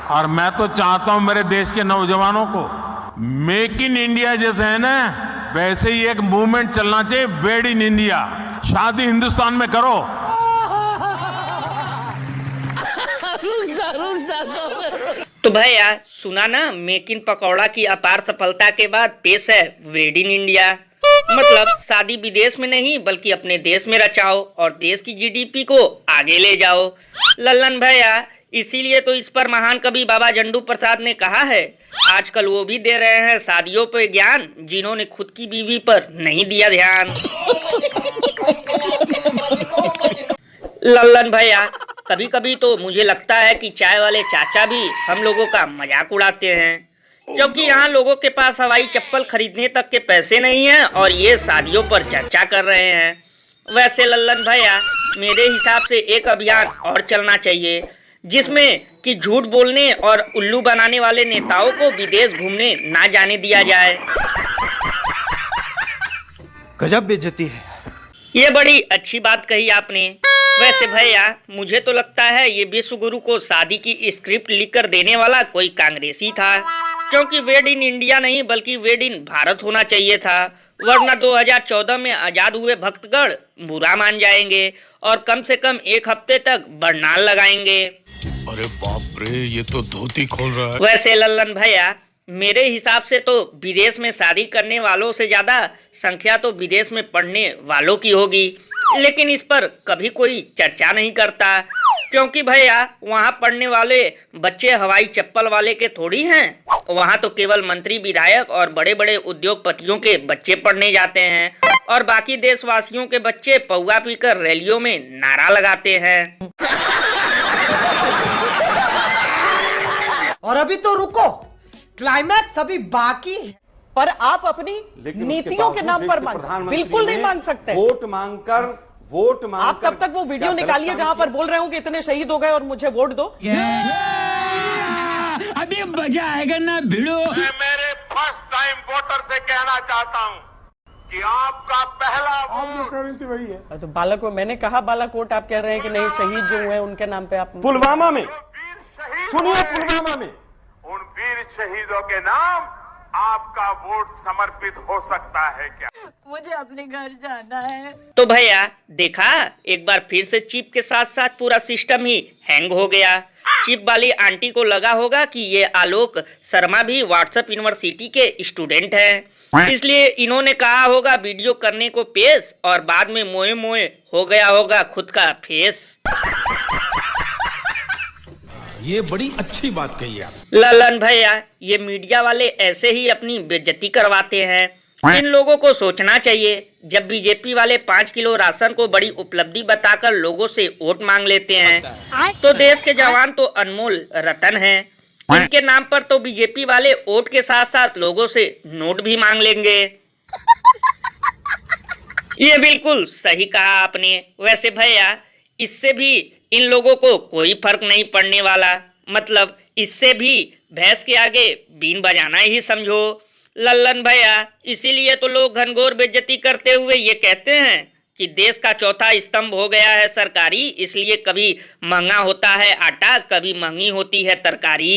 और मैं तो चाहता हूं मेरे देश के नौजवानों को मेक इन इंडिया जैसे है ना, वैसे ही एक मूवमेंट चलना चाहिए, मेड इन इंडिया। शादी हिंदुस्तान में करो। तो भैया सुना ना, मेक इन पकौड़ा की अपार सफलता के बाद पेश है मेड इन इंडिया। मतलब शादी विदेश में नहीं बल्कि अपने देश में रचाओ और देश की जीडीपी को आगे ले जाओ। लल्लन भैया, इसीलिए तो इस पर महान कवि बाबा जंडू प्रसाद ने कहा है, आजकल वो भी दे रहे हैं शादियों पे ज्ञान जिन्होंने खुद की बीवी पर नहीं दिया ध्यान। लल्लन भैया, कभी कभी तो मुझे लगता है कि चाय वाले चाचा भी हम लोगों का मजाक उड़ाते हैं, क्योंकि यहाँ लोगों के पास हवाई चप्पल खरीदने तक के पैसे नहीं हैं और ये शादियों पर चर्चा कर रहे हैं। वैसे लल्लन भैया, मेरे हिसाब से एक अभियान और चलना चाहिए जिसमें कि झूठ बोलने और उल्लू बनाने वाले नेताओं को विदेश घूमने ना जाने दिया जाए। गजब बेइज्जती है। ये बड़ी अच्छी बात कही आपने। वैसे भैया, मुझे तो लगता है ये विश्व गुरु को शादी की स्क्रिप्ट लिख कर देने वाला कोई कांग्रेसी था, क्योंकि वेड इन इंडिया नहीं बल्कि वेड इन भारत होना चाहिए था, वरना 2014 में आजाद हुए भक्तगण बुरा मान जाएंगे और कम से कम एक हफ्ते तक बरनाल लगाएंगे। अरे बाप रे, ये तो धोती खोल रहा है। वैसे लल्लन भैया, मेरे हिसाब से तो विदेश में शादी करने वालों से ज्यादा संख्या तो विदेश में पढ़ने वालों की होगी, लेकिन इस पर कभी कोई चर्चा नहीं करता, क्योंकि भैया वहाँ पढ़ने वाले बच्चे हवाई चप्पल वाले के थोड़ी हैं। वहाँ तो केवल मंत्री, विधायक और बड़े बड़े उद्योगपतियों के बच्चे पढ़ने जाते हैं और बाकी देशवासियों के बच्चे पौवा पीकर रैलियों में नारा लगाते हैं। और अभी तो रुको, क्लाइमैक्स अभी बाकी है। पर आप अपनी नीतियों के नाम पर बिल्कुल नहीं मांग सकते। वोट मांगकर आप तब तक वो वीडियो निकालिए जहां पर बोल रहे हो कि इतने शहीद हो गए और मुझे वोट दो। अभी मजा आएगा ना भिड़ो। मैं मेरे फर्स्ट टाइम वोटर से कहना चाहता हूं कि आपका पहला वोट। तो बालाकोट, मैंने कहा बालाकोट, आप कह रहे हैं कि नहीं, शहीद जो हुए उनके नाम पे आप। पुलवामा में सुनिए, पुलवामा में उन वीर शहीदों के नाम आपका वोट समर्पित हो सकता है क्या? मुझे अपने घर जाना है। तो भैया देखा, एक बार फिर से चिप के साथ साथ पूरा सिस्टम ही हैंग हो गया। चिप वाली आंटी को लगा होगा कि ये आलोक शर्मा भी व्हाट्सएप यूनिवर्सिटी के स्टूडेंट हैं, इसलिए इन्होंने कहा होगा वीडियो करने को पेश और बाद में मोए मोए हो गया होगा खुद का फेस। ये बड़ी अच्छी बात कही आप। ललन भैया, ये मीडिया वाले ऐसे ही अपनी बेइज्जती करवाते हैं। इन लोगों को सोचना चाहिए, जब बीजेपी वाले 5 किलो राशन को बड़ी उपलब्धि बताकर लोगों से वोट मांग लेते हैं, तो देश के जवान तो अनमोल रतन हैं। इनके नाम पर तो बीजेपी वाले वोट के साथ साथ लोगों से नोट भी मांग लेंगे। ये बिल्कुल सही कहा आपने। वैसे भैया, इससे भी इन लोगों को कोई फर्क नहीं पड़ने वाला, मतलब इससे भी भैंस के आगे बीन बजाना ही समझो। लल्लन भैया, इसीलिए तो लोग घनघोर बेइज्जती करते हुए ये कहते हैं कि देश का चौथा स्तंभ हो गया है सरकारी, इसलिए कभी महंगा होता है आटा, कभी महंगी होती है तरकारी।